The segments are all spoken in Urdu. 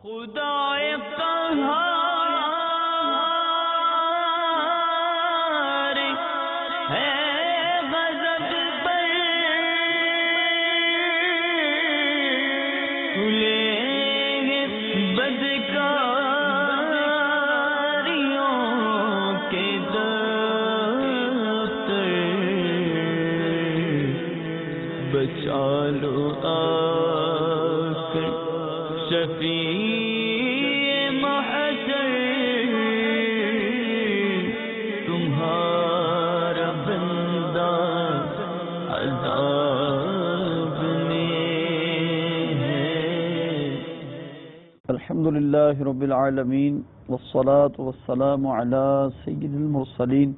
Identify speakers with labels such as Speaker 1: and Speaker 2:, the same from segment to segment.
Speaker 1: خدائے قہار ہے غضب پر کھلے بدکاریوں کے دفتر بچا لو آ کر شفیع
Speaker 2: الحمد لله رب العالمين والصلاة والسلام على سيد المرسلين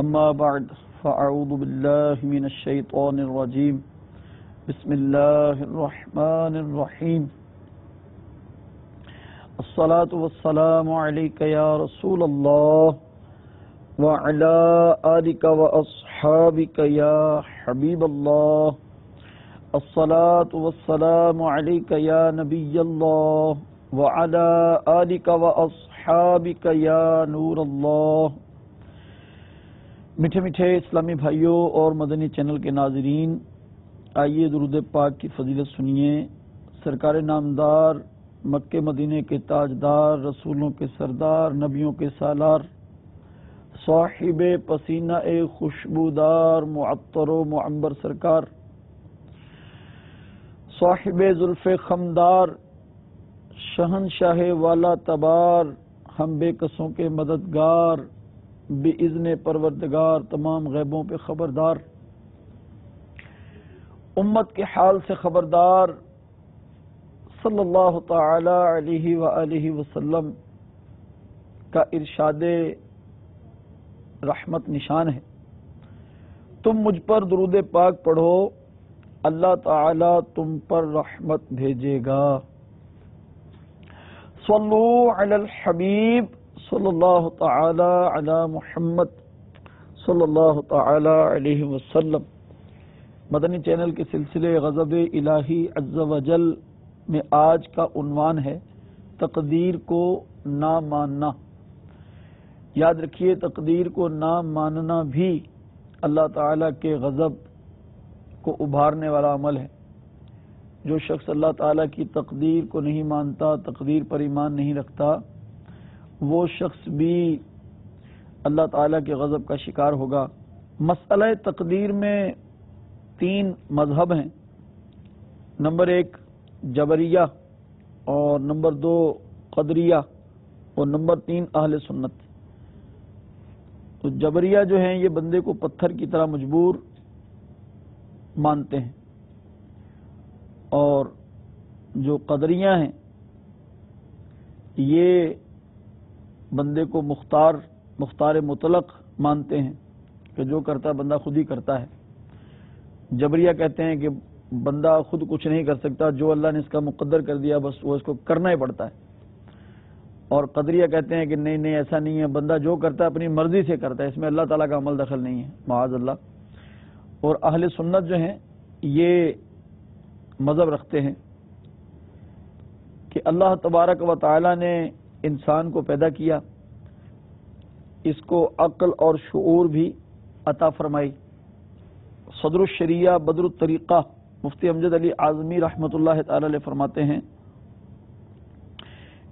Speaker 2: أما بعد فأعوذ بالله من الشيطان الرجيم بسم الله الرحمن الرحيم الصلاة والسلام عليك يا رسول الله وعلى آلك وأصحابك يا حبيب الله الصلاة والسلام عليك يا نبي الله وعلى آلك وأصحابك يا نور الله۔ میٹھے میٹھے اسلامی بھائیوں اور مدنی چینل کے ناظرین، آئیے درود پاک کی فضیلت سنیے۔ سرکار نامدار، مکہ مدینے کے تاجدار، رسولوں کے سردار، نبیوں کے سالار، صاحب پسینہ خوشبودار معطر و معنبر سرکار، صاحب زلف خمدار، شہنشاہ والا تبار، ہم بے کسوں کے مددگار، بِإِذْنِ پروردگار، تمام غیبوں پہ خبردار، امت کے حال سے خبردار، صلی اللہ تعالی علیہ وآلہ وسلم کا ارشاد رحمت نشان ہے، تم مجھ پر درود پاک پڑھو، اللہ تعالی تم پر رحمت بھیجے گا۔ صلو علی الحبیب صلی اللہ تعالی علی محمد صلی اللہ تعالی علیہ وسلم۔ مدنی چینل کے سلسلے غضب الہی عز و جل میں آج کا عنوان ہے تقدیر کو نہ ماننا۔ یاد رکھیے، تقدیر کو نہ ماننا بھی اللہ تعالی کے غضب کو ابھارنے والا عمل ہے۔ جو شخص اللہ تعالیٰ کی تقدیر کو نہیں مانتا، تقدیر پر ایمان نہیں رکھتا، وہ شخص بھی اللہ تعالیٰ کے غضب کا شکار ہوگا۔ مسئلہ تقدیر میں 3 مذہب ہیں، نمبر 1 جبریہ، اور نمبر 2 قدریہ، اور نمبر 3 اہل سنت۔ تو جبریہ جو ہیں یہ بندے کو پتھر کی طرح مجبور مانتے ہیں، اور جو قدریہ ہیں یہ بندے کو مختار مطلق مانتے ہیں کہ جو کرتا ہے بندہ خود ہی کرتا ہے۔ جبریہ کہتے ہیں کہ بندہ خود کچھ نہیں کر سکتا، جو اللہ نے اس کا مقدر کر دیا بس وہ اس کو کرنا ہی پڑتا ہے۔ اور قدریہ کہتے ہیں کہ نہیں ایسا نہیں ہے، بندہ جو کرتا ہے اپنی مرضی سے کرتا ہے، اس میں اللہ تعالیٰ کا عمل دخل نہیں ہے، معاذ اللہ۔ اور اہل سنت جو ہیں یہ مذہب رکھتے ہیں کہ اللہ تبارک و تعالی نے انسان کو پیدا کیا، اس کو عقل اور شعور بھی عطا فرمائی۔ صدر الشریعہ بدر الطریقہ مفتی امجد علی اعظمی رحمۃ اللہ تعالی علیہ فرماتے ہیں،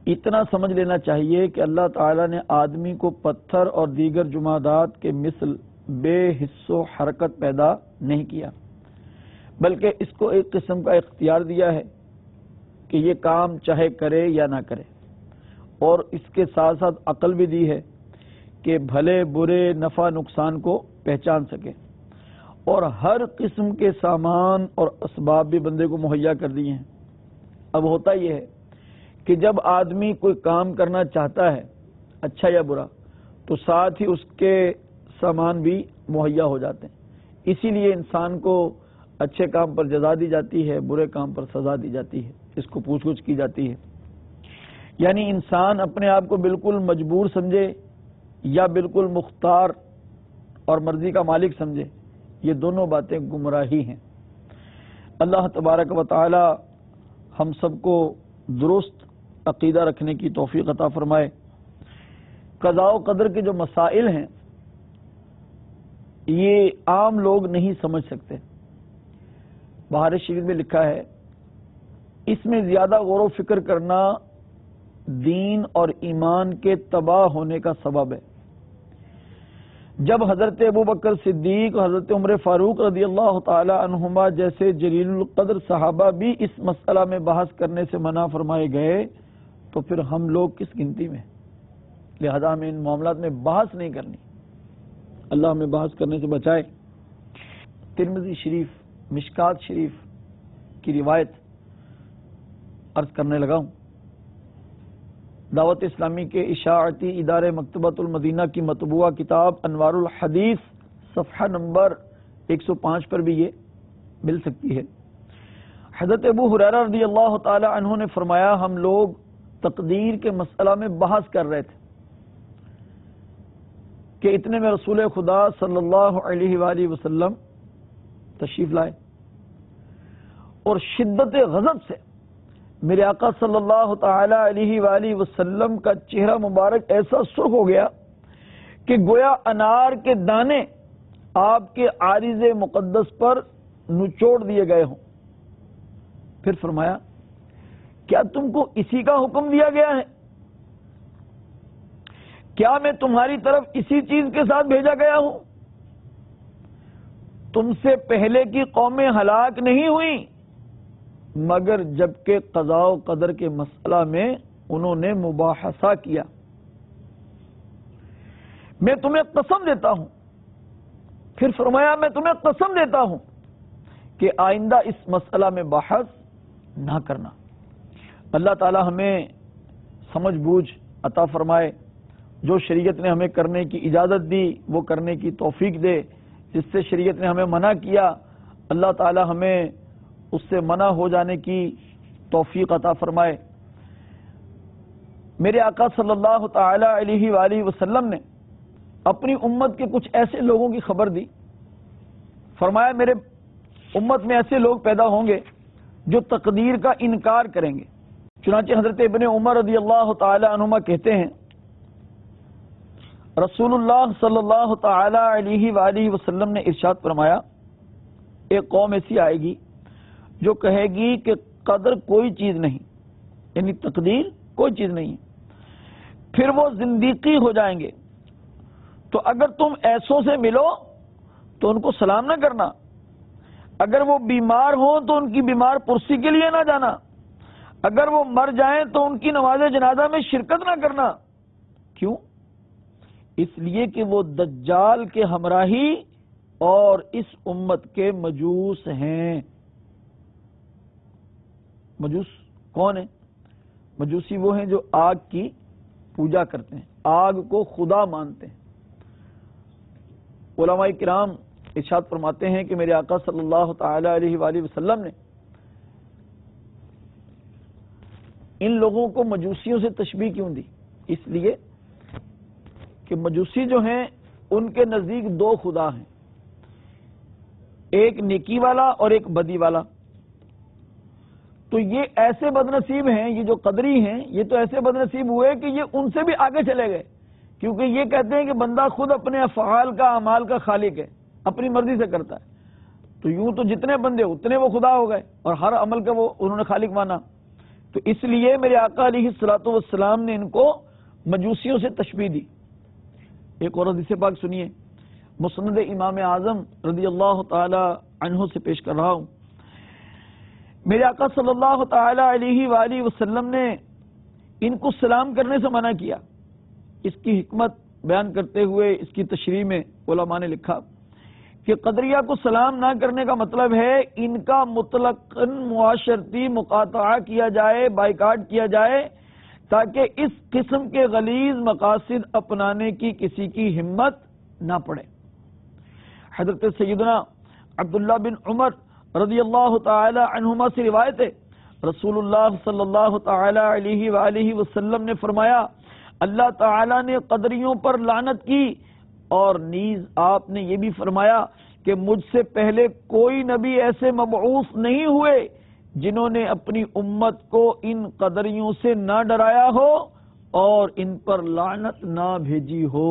Speaker 2: اتنا سمجھ لینا چاہیے کہ اللہ تعالی نے آدمی کو پتھر اور دیگر جمادات کے مثل بے حس و حرکت پیدا نہیں کیا، بلکہ اس کو ایک قسم کا اختیار دیا ہے کہ یہ کام چاہے کرے یا نہ کرے، اور اس کے ساتھ ساتھ عقل بھی دی ہے کہ بھلے برے نفع نقصان کو پہچان سکے، اور ہر قسم کے سامان اور اسباب بھی بندے کو مہیا کر دیے ہیں۔ اب ہوتا یہ ہے کہ جب آدمی کوئی کام کرنا چاہتا ہے اچھا یا برا، تو ساتھ ہی اس کے سامان بھی مہیا ہو جاتے ہیں، اسی لیے انسان کو اچھے کام پر جزا دی جاتی ہے، برے کام پر سزا دی جاتی ہے، اس کو پوچھ گچھ کی جاتی ہے۔ یعنی انسان اپنے آپ کو بالکل مجبور سمجھے یا بالکل مختار اور مرضی کا مالک سمجھے، یہ دونوں باتیں گمراہی ہیں۔ اللہ تبارک و تعالی ہم سب کو درست عقیدہ رکھنے کی توفیق عطا فرمائے۔ قضاء و قدر کے جو مسائل ہیں یہ عام لوگ نہیں سمجھ سکتے۔ بہار شریف میں لکھا ہے اس میں زیادہ غور و فکر کرنا دین اور ایمان کے تباہ ہونے کا سبب ہے۔ جب حضرت ابوبکر صدیق اور حضرت عمر فاروق رضی اللہ تعالی عنہما جیسے جلیل القدر صحابہ بھی اس مسئلہ میں بحث کرنے سے منع فرمائے گئے تو پھر ہم لوگ کس گنتی میں؟ لہذا ہمیں ان معاملات میں بحث نہیں کرنی۔ اللہ ہمیں بحث کرنے سے بچائے۔ ترمذی شریف، مشکات شریف کی روایت عرض کرنے لگا ہوں۔ دعوت اسلامی کے اشاعتی ادارے مکتبۃ المدینہ کی مطبوعہ کتاب انوار الحدیث صفحہ نمبر 105 پر بھی یہ مل سکتی ہے۔ حضرت ابو ہریرہ رضی اللہ تعالی عنہ نے فرمایا ہم لوگ تقدیر کے مسئلہ میں بحث کر رہے تھے کہ اتنے میں رسول خدا صلی اللہ علیہ وآلہ وسلم تشریف لائے اور شدت غضب سے میرے آقا صلی اللہ تعالی علیہ وآلہ وسلم کا چہرہ مبارک ایسا سرخ ہو گیا کہ گویا انار کے دانے آپ کے عارض مقدس پر نچوڑ دیے گئے ہوں۔ پھر فرمایا کیا تم کو اسی کا حکم دیا گیا ہے؟ کیا میں تمہاری طرف اسی چیز کے ساتھ بھیجا گیا ہوں؟ تم سے پہلے کی قومیں ہلاک نہیں ہوئیں مگر جبکہ قضاء و قدر کے مسئلہ میں انہوں نے مباحثہ کیا۔ میں تمہیں قسم دیتا ہوں، پھر فرمایا میں تمہیں قسم دیتا ہوں کہ آئندہ اس مسئلہ میں بحث نہ کرنا۔ اللہ تعالی ہمیں سمجھ بوجھ عطا فرمائے، جو شریعت نے ہمیں کرنے کی اجازت دی وہ کرنے کی توفیق دے، جس سے شریعت نے ہمیں منع کیا اللہ تعالی ہمیں اس سے منع ہو جانے کی توفیق عطا فرمائے۔ میرے آقا صلی اللہ تعالی علیہ وآلہ وسلم نے اپنی امت کے کچھ ایسے لوگوں کی خبر دی، فرمایا میرے امت میں ایسے لوگ پیدا ہوں گے جو تقدیر کا انکار کریں گے۔ چنانچہ حضرت ابن عمر رضی اللہ تعالی عنہما کہتے ہیں رسول اللہ صلی اللہ تعالی علیہ وآلہ وسلم نے ارشاد فرمایا ایک قوم ایسی آئے گی جو کہے گی کہ قدر کوئی چیز نہیں، یعنی تقدیر کوئی چیز نہیں، پھر وہ زندیقی ہو جائیں گے۔ تو اگر تم ایسوں سے ملو تو ان کو سلام نہ کرنا، اگر وہ بیمار ہوں تو ان کی بیمار پرسی کے لیے نہ جانا، اگر وہ مر جائیں تو ان کی نماز جنازہ میں شرکت نہ کرنا۔ کیوں؟ اس لیے کہ وہ دجال کے ہمراہی اور اس امت کے مجوس ہیں۔ مجوس کون ہیں؟ مجوسی وہ ہیں جو آگ کی پوجا کرتے ہیں، آگ کو خدا مانتے ہیں۔ علماء کرام ارشاد فرماتے ہیں کہ میرے آقا صلی اللہ تعالی علیہ وآلہ وسلم نے ان لوگوں کو مجوسیوں سے تشبیہ کیوں دی؟ اس لیے کہ مجوسی جو ہیں ان کے نزدیک دو خدا ہیں، ایک نیکی والا اور ایک بدی والا۔ تو یہ ایسے بدنصیب ہیں، یہ جو قدری ہیں یہ تو ایسے بدنصیب ہوئے کہ یہ ان سے بھی آگے چلے گئے، کیونکہ یہ کہتے ہیں کہ بندہ خود اپنے افعال کا اعمال کا خالق ہے، اپنی مرضی سے کرتا ہے۔ تو یوں تو جتنے بندے اتنے وہ خدا ہو گئے اور ہر عمل کا وہ انہوں نے خالق مانا۔ تو اس لیے میرے آقا علیہ الصلوۃ والسلام نے ان کو مجوسیوں سے تشبیہ دی۔ ایک اور حدیث پاک سنیے، مسند امام اعظم رضی اللہ تعالی عنہ سے پیش کر رہا ہوں۔ میرے آقا صلی اللہ تعالی علیہ وآلہ وسلم نے ان کو سلام کرنے سے منع کیا۔ اس کی حکمت بیان کرتے ہوئے اس کی تشریح میں علماء نے لکھا کہ قدریہ کو سلام نہ کرنے کا مطلب ہے ان کا مطلقاً معاشرتی مقاطعہ کیا جائے، بائیکاٹ کیا جائے، تاکہ اس قسم کے غلیظ مقاصد اپنانے کی کسی کی ہمت نہ پڑے۔ حضرت سیدنا عبداللہ بن عمر رضی اللہ تعالی عنہما سے روایت ہے رسول اللہ صلی اللہ تعالی علیہ وآلہ وسلم نے فرمایا اللہ تعالی نے قدریوں پر لعنت کی، اور نیز آپ نے یہ بھی فرمایا کہ مجھ سے پہلے کوئی نبی ایسے مبعوث نہیں ہوئے جنہوں نے اپنی امت کو ان قدریوں سے نہ ڈرایا ہو اور ان پر لعنت نہ بھیجی ہو۔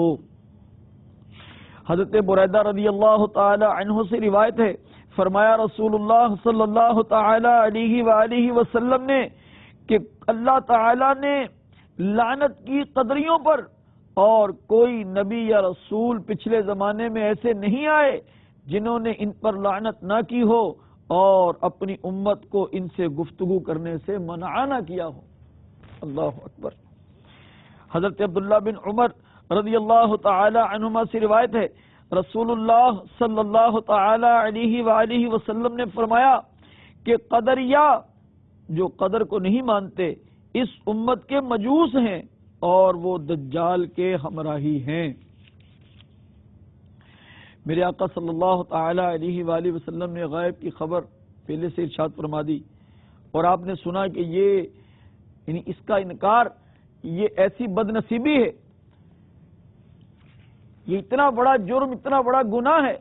Speaker 2: حضرت بریدہ رضی اللہ تعالی عنہ سے روایت ہے، فرمایا رسول اللہ صلی اللہ تعالی علیہ وآلہ وسلم نے کہ اللہ تعالی نے لعنت کی قدریوں پر، اور کوئی نبی یا رسول پچھلے زمانے میں ایسے نہیں آئے جنہوں نے ان پر لعنت نہ کی ہو اور اپنی امت کو ان سے گفتگو کرنے سے منع نہ کیا ہو۔ اللہ اکبر۔ حضرت عبداللہ بن عمر رضی اللہ تعالی عنہما سے روایت ہے، رسول اللہ صلی اللہ تعالی علیہ وآلہ وسلم نے فرمایا کہ قدریہ جو قدر کو نہیں مانتے اس امت کے مجوس ہیں اور وہ دجال کے ہمراہی ہیں۔ میرے آقا صلی اللہ تعالی علیہ وآلہ وسلم نے غیب کی خبر پہلے سے ارشاد فرما دی، اور آپ نے سنا کہ یہ یعنی اس کا انکار یہ ایسی بد نصیبی ہے، یہ اتنا بڑا جرم، اتنا بڑا گناہ ہے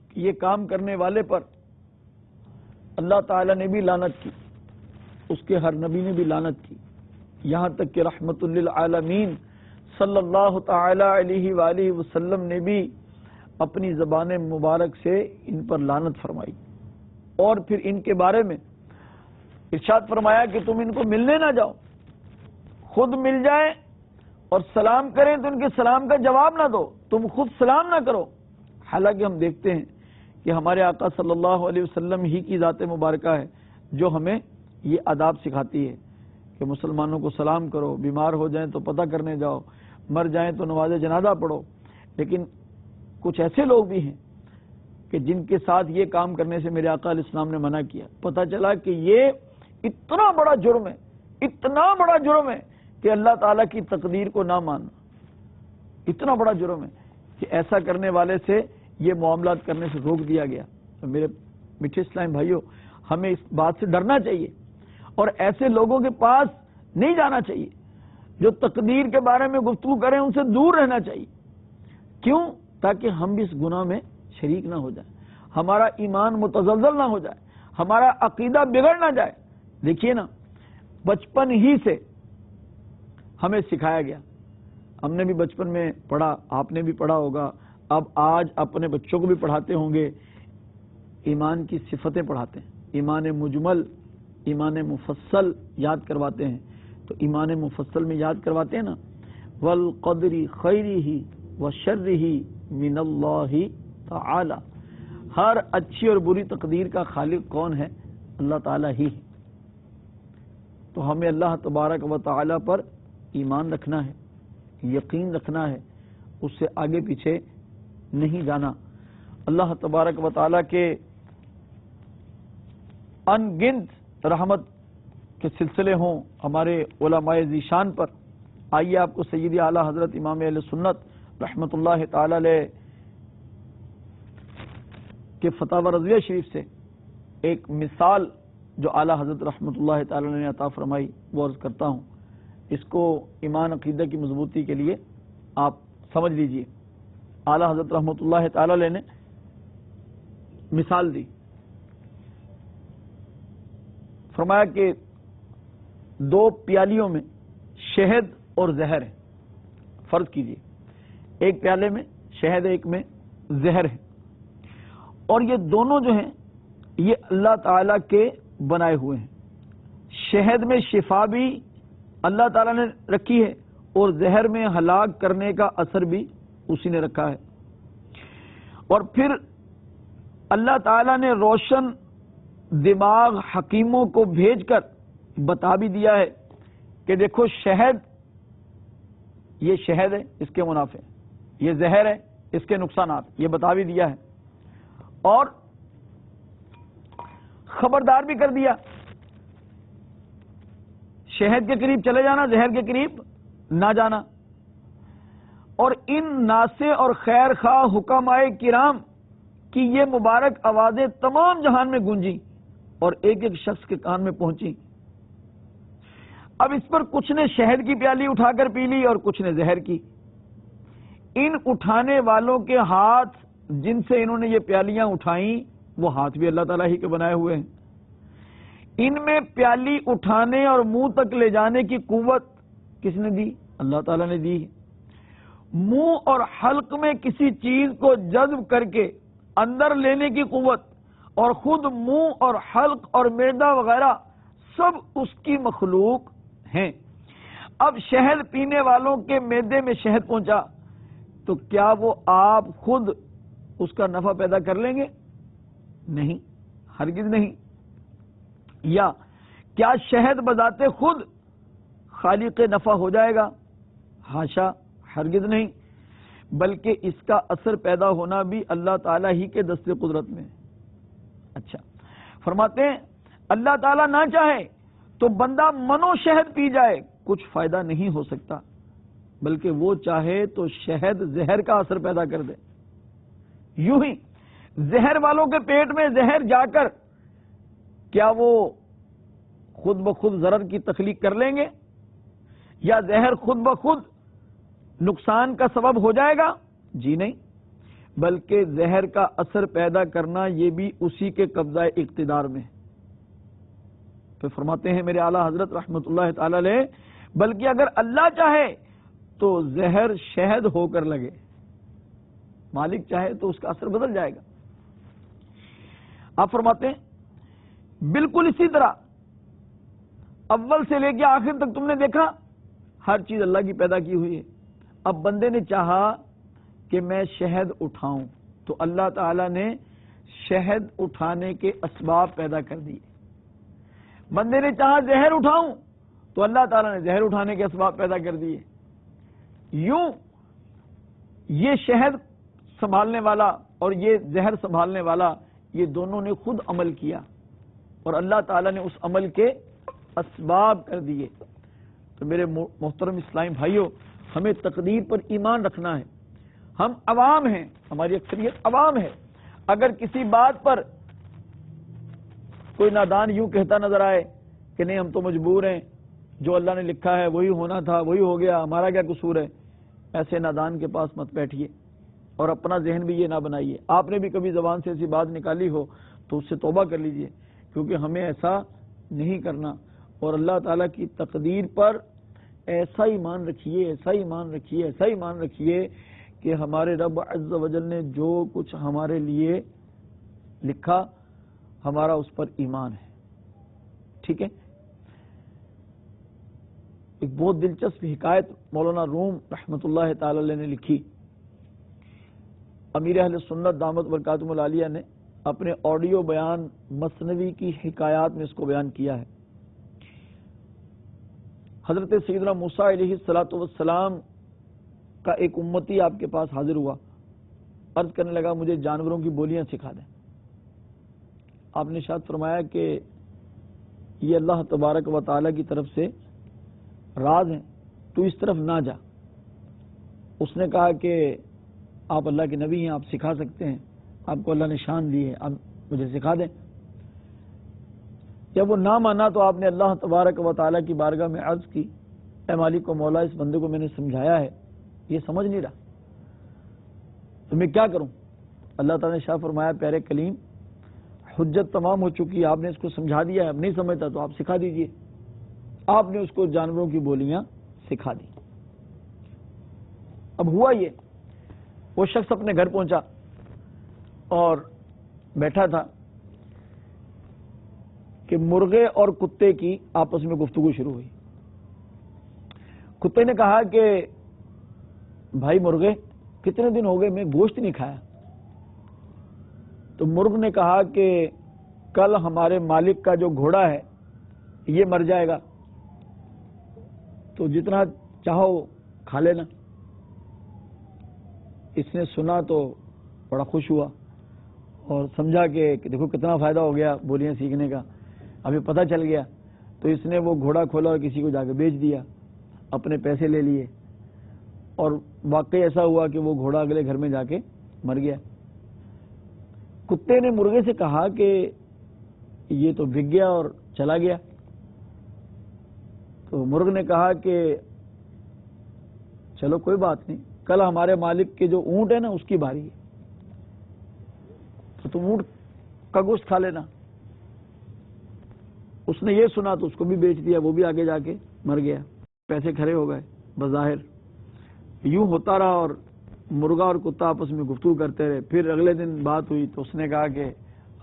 Speaker 2: کہ یہ کام کرنے والے پر اللہ تعالی نے بھی لعنت کی، اس کے ہر نبی نے بھی لعنت کی، یہاں تک کہ رحمت للعالمین صلی اللہ تعالی علیہ وآلہ وسلم نے بھی اپنی زبان مبارک سے ان پر لعنت فرمائی، اور پھر ان کے بارے میں ارشاد فرمایا کہ تم ان کو ملنے نہ جاؤ، خود مل جائیں اور سلام کریں تو ان کے سلام کا جواب نہ دو، تم خود سلام نہ کرو۔ حالانکہ ہم دیکھتے ہیں کہ ہمارے آقا صلی اللہ علیہ وسلم ہی کی ذات مبارکہ ہے جو ہمیں یہ آداب سکھاتی ہے کہ مسلمانوں کو سلام کرو، بیمار ہو جائیں تو پتہ کرنے جاؤ، مر جائیں تو نماز جنازہ پڑھو۔ لیکن کچھ ایسے لوگ بھی ہیں کہ جن کے ساتھ یہ کام کرنے سے میرے آقا علیہ السلام نے منع کیا، پتہ چلا کہ یہ اتنا بڑا جرم ہے، اتنا بڑا جرم ہے کہ اللہ تعالیٰ کی تقدیر کو نہ ماننا، اتنا بڑا جرم ہے کہ ایسا کرنے والے سے یہ معاملات کرنے سے روک دیا گیا۔ تو میرے میٹھے اسلام بھائیوں، ہمیں اس بات سے ڈرنا چاہیے اور ایسے لوگوں کے پاس نہیں جانا چاہیے جو تقدیر کے بارے میں گفتگو کریں، ان سے دور رہنا چاہیے۔ کیوں؟ تاکہ ہم بھی اس گناہ میں شریک نہ ہو جائیں، ہمارا ایمان متزلزل نہ ہو جائے، ہمارا عقیدہ بگڑ نہ جائے۔ دیکھیے نا، بچپن ہی سے ہمیں سکھایا گیا، ہم نے بھی بچپن میں پڑھا، آپ نے بھی پڑھا ہوگا، اب آج اپنے بچوں کو بھی پڑھاتے ہوں گے، ایمان کی صفتیں پڑھاتے ہیں، ایمان مجمل، ایمان مفصل یاد کرواتے ہیں۔ تو ایمان مفصل میں یاد کرواتے ہیں نا، والقدر خیرہ وشرہ من اللہ تعالی، ہر اچھی اور بری تقدیر کا خالق کون ہے؟ اللہ تعالی ہی۔ تو ہمیں اللہ تبارک و تعالی پر ایمان رکھنا ہے، یقین رکھنا ہے، اس سے آگے پیچھے نہیں جانا۔ اللہ تبارک و تعالی کے ان گنت رحمت کے سلسلے ہوں ہمارے علماء ذیشان پر۔ آئیے آپ کو سیدی اعلیٰ حضرت امام اہل سنت رحمت اللہ تعالی علیہ کے فتاوی رضویہ شریف سے ایک مثال جو اعلیٰ حضرت رحمت اللہ تعالی نے عطا فرمائی وہ عرض کرتا ہوں۔ اس کو ایمان عقیدہ کی مضبوطی کے لیے آپ سمجھ لیجئے۔ اعلیٰ حضرت رحمت اللہ تعالی علیہ نے مثال دی، فرمایا کہ دو پیالیوں میں شہد اور زہر ہے، فرض کیجئے ایک پیالے میں شہد ہے، ایک میں زہر ہے، اور یہ دونوں جو ہیں یہ اللہ تعالی کے بنائے ہوئے ہیں۔ شہد میں شفا بھی اللہ تعالی نے رکھی ہے اور زہر میں ہلاک کرنے کا اثر بھی اسی نے رکھا ہے۔ اور پھر اللہ تعالی نے روشن دماغ حکیموں کو بھیج کر بتا بھی دیا ہے کہ دیکھو شہد، یہ شہد ہے اس کے منافع، یہ زہر ہے اس کے نقصانات، یہ بتا بھی دیا ہے، اور خبردار بھی کر دیا شہد کے قریب چلے جانا، زہر کے قریب نہ جانا۔ اور ان ناصح اور خیر خواہ حکمائے کرام کی یہ مبارک آوازیں تمام جہان میں گونجی اور ایک ایک شخص کے کان میں پہنچی۔ اب اس پر کچھ نے شہد کی پیالی اٹھا کر پی لی اور کچھ نے زہر کی۔ ان اٹھانے والوں کے ہاتھ جن سے انہوں نے یہ پیالیاں اٹھائیں وہ ہاتھ بھی اللہ تعالیٰ ہی کے بنائے ہوئے ہیں. ان میں پیالی اٹھانے اور منہ تک لے جانے کی قوت کس نے دی؟ اللہ تعالیٰ نے دی. منہ اور حلق میں کسی چیز کو جذب کر کے اندر لینے کی قوت اور خود منہ اور حلق اور معدہ وغیرہ سب اس کی مخلوق ہیں. اب شہد پینے والوں کے معدے میں شہد پہنچا تو کیا وہ آپ خود اس کا نفع پیدا کر لیں گے؟ نہیں، ہرگز نہیں. یا کیا شہد بذات خود خالق نفع ہو جائے گا؟ حاشا، ہرگز نہیں. بلکہ اس کا اثر پیدا ہونا بھی اللہ تعالیٰ ہی کے دست قدرت میں. اچھا، فرماتے ہیں اللہ تعالیٰ نہ چاہے تو بندہ منو شہد پی جائے، کچھ فائدہ نہیں ہو سکتا، بلکہ وہ چاہے تو شہد زہر کا اثر پیدا کر دے. یوں ہی زہر والوں کے پیٹ میں زہر جا کر کیا وہ خود بخود ضرر کی تخلیق کر لیں گے؟ یا زہر خود بخود نقصان کا سبب ہو جائے گا؟ جی نہیں، بلکہ زہر کا اثر پیدا کرنا یہ بھی اسی کے قبضہ اقتدار میں. پھر فرماتے ہیں میرے اعلیٰ حضرت رحمت اللہ تعالی علیہ، بلکہ اگر اللہ چاہے تو زہر شہد ہو کر لگے، مالک چاہے تو اس کا اثر بدل جائے گا. آپ فرماتے ہیں بالکل اسی طرح اول سے لے کے آخر تک تم نے دیکھا ہر چیز اللہ کی پیدا کی ہوئی ہے. اب بندے نے چاہا کہ میں شہد اٹھاؤں تو اللہ تعالی نے شہد اٹھانے کے اسباب پیدا کر دیے. بندے نے چاہا زہر اٹھاؤں تو اللہ تعالی نے زہر اٹھانے کے اسباب پیدا کر دیے. یوں یہ شہد سنبھالنے والا اور یہ زہر سنبھالنے والا یہ دونوں نے خود عمل کیا اور اللہ تعالیٰ نے اس عمل کے اسباب کر دیے. تو میرے محترم اسلامی بھائیوں، ہمیں تقدیر پر ایمان رکھنا ہے. ہم عوام ہیں، ہماری اکثریت عوام ہے. اگر کسی بات پر کوئی نادان یوں کہتا نظر آئے کہ نہیں ہم تو مجبور ہیں، جو اللہ نے لکھا ہے وہی ہونا تھا، وہی ہو گیا، ہمارا کیا قصور ہے، ایسے نادان کے پاس مت بیٹھیے اور اپنا ذہن بھی یہ نہ بنائیے. آپ نے بھی کبھی زبان سے ایسی بات نکالی ہو تو اس سے توبہ کر لیجئے، کیونکہ ہمیں ایسا نہیں کرنا. اور اللہ تعالیٰ کی تقدیر پر ایسا ایمان رکھیے، ایسا ایمان رکھیے، ایسا ایمان رکھیے کہ ہمارے رب عز و جل نے جو کچھ ہمارے لیے لکھا ہمارا اس پر ایمان ہے. ٹھیک ہے. ایک بہت دلچسپ حکایت مولانا روم رحمت اللہ تعالی علیہ نے لکھی. امیر اہل سنت دامت برکاتہم العالیہ نے اپنے آڈیو بیان مثنوی کی حکایات میں اس کو بیان کیا ہے. حضرت سیدنا موسیٰ علیہ الصلوۃ والسلام کا ایک امتی آپ کے پاس حاضر ہوا، عرض کرنے لگا مجھے جانوروں کی بولیاں سکھا دیں. آپ نے ارشاد فرمایا کہ یہ اللہ تبارک و تعالی کی طرف سے راز ہیں، تو اس طرف نہ جا. اس نے کہا کہ آپ اللہ کے نبی ہیں، آپ سکھا سکتے ہیں، آپ کو اللہ نے شان دی ہے، آپ مجھے سکھا دیں. جب وہ نہ مانا تو آپ نے اللہ تبارک و تعالیٰ کی بارگاہ میں عرض کی، اے مالک و مولا، اس بندے کو میں نے سمجھایا ہے، یہ سمجھ نہیں رہا، تو میں کیا کروں؟ اللہ تعالیٰ نے شاہ فرمایا پیارے کلیم، حجت تمام ہو چکی، آپ نے اس کو سمجھا دیا ہے، اب نہیں سمجھتا تو آپ سکھا دیجئے. آپ نے اس کو جانوروں کی بولیاں سکھا دی. اب ہوا یہ، وہ شخص اپنے گھر پہنچا اور بیٹھا تھا کہ مرغے اور کتے کی آپس میں گفتگو شروع ہوئی. کتے نے کہا کہ بھائی مرغے، کتنے دن ہو گئے میں گوشت نہیں کھایا. تو مرغ نے کہا کہ کل ہمارے مالک کا جو گھوڑا ہے یہ مر جائے گا، تو جتنا چاہو کھا لینا. اس نے سنا تو بڑا خوش ہوا اور سمجھا کہ دیکھو کتنا فائدہ ہو گیا بولیاں سیکھنے کا، ابھی پتہ چل گیا. تو اس نے وہ گھوڑا کھولا اور کسی کو جا کے بیچ دیا، اپنے پیسے لے لیے، اور واقعی ایسا ہوا کہ وہ گھوڑا اگلے گھر میں جا کے مر گیا. کتے نے مرغے سے کہا کہ یہ تو بک گیا اور چلا گیا. تو مرغ نے کہا کہ چلو کوئی بات نہیں، کل ہمارے مالک کے جو اونٹ ہے نا اس کی باری ہے، تو تم اونٹ کا گوشت کھا لینا. اس نے یہ سنا تو اس کو بھی بیچ دیا, وہ بھی آگے جا کے مر گیا, پیسے کھڑے ہو گئے بظاہر. یوں ہوتا رہا اور مرغا اور کتا آپس میں گفتگو کرتے رہے. پھر اگلے دن بات ہوئی تو اس نے کہا کہ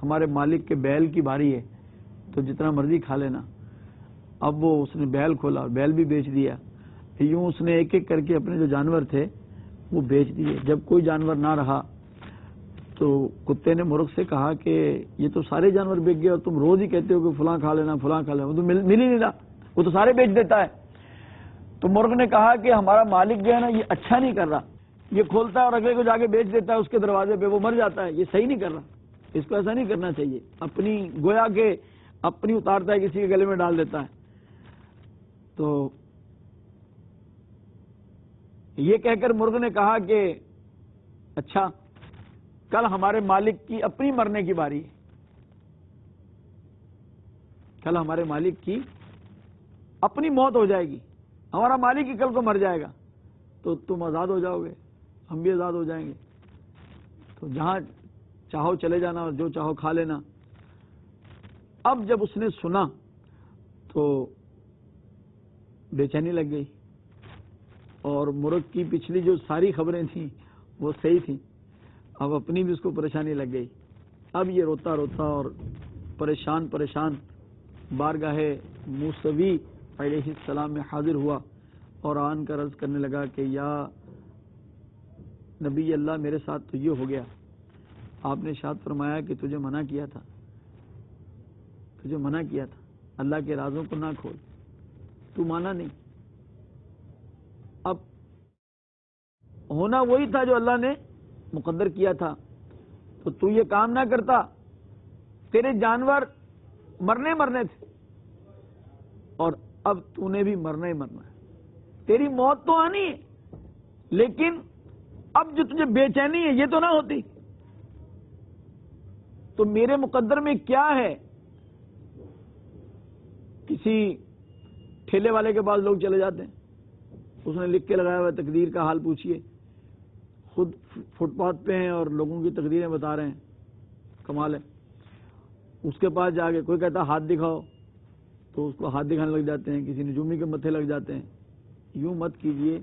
Speaker 2: ہمارے مالک کے بیل کی باری ہے تو جتنا مرضی کھا لینا. اب وہ اس نے بیل کھولا اور بیل بھی بیچ دیا. یوں اس نے ایک ایک کر کے اپنے جو جانور تھے وہ بیچ دیے. جب کوئی جانور نہ رہا تو کتے نے مرغ سے کہا کہ یہ تو سارے جانور بیچ گئے اور تم روز ہی کہتے ہو کہ فلاں کھا لینا فلاں کھا لینا, وہ تو مل ہی نہیں رہا, وہ تو سارے بیچ دیتا ہے. تو مرغ نے کہا کہ ہمارا مالک جو ہے نا یہ اچھا نہیں کر رہا, یہ کھولتا ہے اور اگلے کو جا کے بیچ دیتا ہے اس کے دروازے پہ, وہ مر جاتا ہے, یہ صحیح نہیں کر رہا, اس کو ایسا نہیں کرنا چاہیے. اپنی گویا کہ اپنی اتارتا ہے کسی کے گلے میں ڈال دیتا ہے. تو یہ کہہ کر مرغ نے کہا کہ اچھا کل ہمارے مالک کی اپنی مرنے کی باری ہے, کل ہمارے مالک کی اپنی موت ہو جائے گی, ہمارا مالک ہی کل کو مر جائے گا تو تم آزاد ہو جاؤ گے, ہم بھی آزاد ہو جائیں گے, تو جہاں چاہو چلے جانا اور جو چاہو کھا لینا. اب جب اس نے سنا تو بے چینی لگ گئی اور مرغ کی پچھلی جو ساری خبریں تھیں وہ صحیح تھیں, اب اپنی بھی اس کو پریشانی لگ گئی. اب یہ روتا روتا اور پریشان بارگاہ موسوی علیہ السلام میں حاضر ہوا اور آن کر عرض کرنے لگا کہ یا نبی اللہ میرے ساتھ تو یہ ہو گیا, آپ نے ارشاد فرمایا کہ تجھے منع کیا تھا اللہ کے رازوں کو نہ کھول, تو مانا نہیں. اب ہونا وہی تھا جو اللہ نے مقدر کیا تھا, تو یہ کام نہ کرتا, تیرے جانور مرنے تھے اور اب تو نے بھی مرنا ہی مرنا ہے. تیری موت تو آنی ہے لیکن اب جو تجھے بے چینی ہے یہ تو نہ ہوتی. تو میرے مقدر میں کیا ہے, کسی ٹھیلے والے کے پاس لوگ چلے جاتے ہیں, اس نے لکھ کے لگایا ہوا تقدیر کا حال پوچھیے, خود فٹ پاتھ پہ ہیں اور لوگوں کی تقدیریں بتا رہے ہیں, کمال ہے. اس کے پاس جا کے کوئی کہتا ہاتھ دکھاؤ تو اس کو ہاتھ دکھانے لگ جاتے ہیں, کسی نجومی کے متھے لگ جاتے ہیں. یوں مت کیجئے,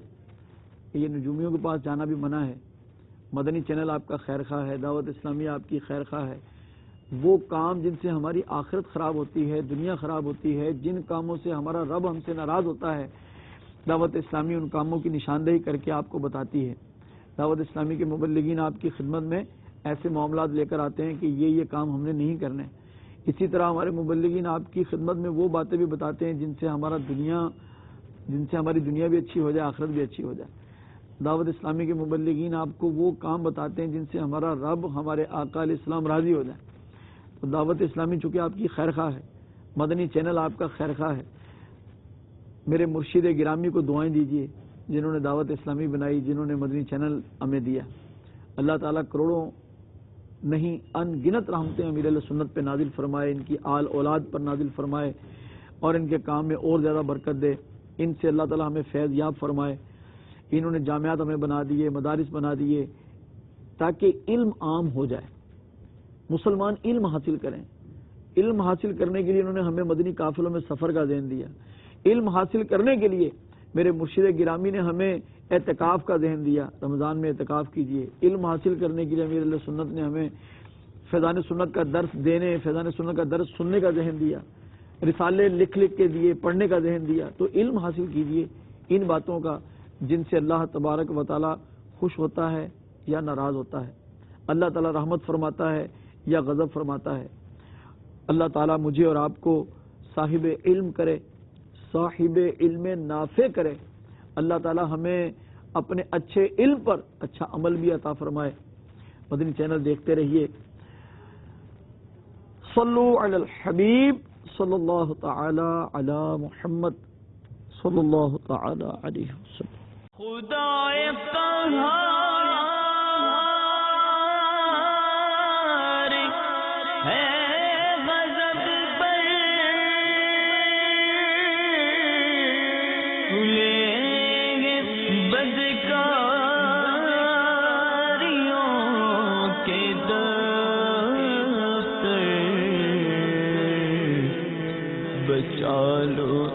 Speaker 2: یہ نجومیوں کے پاس جانا بھی منع ہے. مدنی چینل آپ کا خیر خواہ ہے, دعوت اسلامی آپ کی خیر خواہ ہے. وہ کام جن سے ہماری آخرت خراب ہوتی ہے, دنیا خراب ہوتی ہے, جن کاموں سے ہمارا رب ہم سے ناراض ہوتا ہے, دعوت اسلامی ان کاموں کی نشاندہی کر کے آپ کو بتاتی ہے. دعوت اسلامی کے مبلغین آپ کی خدمت میں ایسے معاملات لے کر آتے ہیں کہ یہ کام ہم نے نہیں کرنے. اسی طرح ہمارے مبلغین آپ کی خدمت میں وہ باتیں بھی بتاتے ہیں جن سے ہماری دنیا بھی اچھی ہو جائے, آخرت بھی اچھی ہو جائے. دعوت اسلامی کے مبلغین آپ کو وہ کام بتاتے ہیں جن سے ہمارا رب ہمارے آقا علیہ السلام راضی ہو جائے. تو دعوت اسلامی چونکہ آپ کی خیر خواہ ہے, مدنی چینل آپ کا خیر خواہ ہے, میرے مرشد گرامی کو دعائیں دیجیے جنہوں نے دعوت اسلامی بنائی, جنہوں نے مدنی چینل ہمیں دیا. اللہ تعالیٰ کروڑوں نہیں ان گنت رحمتیں امیر علیہ سنت پہ نازل فرمائے, ان کی آل اولاد پر نازل فرمائے اور ان کے کام میں اور زیادہ برکت دے. ان سے اللہ تعالیٰ ہمیں فیض یاب فرمائے. انہوں نے جامعات ہمیں بنا دیے, مدارس بنا دیے تاکہ علم عام ہو جائے, مسلمان علم حاصل کریں. علم حاصل کرنے کے لیے انہوں نے ہمیں مدنی قافلوں میں سفر کا ذہن دیا. علم حاصل کرنے کے لیے میرے مرشد گرامی نے ہمیں اعتکاف کا ذہن دیا, رمضان میں اعتکاف کیجیے. علم حاصل کرنے کے لیے امیر علیہ سنت نے ہمیں فیضان سنت کا درس دینے, فیضان سنت کا درس سننے کا ذہن دیا, رسالے لکھ کے دیے, پڑھنے کا ذہن دیا. تو علم حاصل کیجیے ان باتوں کا جن سے اللہ تبارک و تعالی خوش ہوتا ہے یا ناراض ہوتا ہے, اللہ تعالی رحمت فرماتا ہے یا غضب فرماتا ہے. اللہ تعالی مجھے اور آپ کو صاحب علم کرے, صاحب علم نافع کرے. اللہ تعالی ہمیں اپنے اچھے علم پر اچھا عمل بھی عطا فرمائے. مدنی چینل دیکھتے رہیے. صلو علی الحبیب صلی اللہ تعالی علی محمد صلی اللہ تعالی علیہ وسلم.
Speaker 1: خدائے قہار ہے غضب پر کھلیں گے بدکاریوں کے دفتر. چالو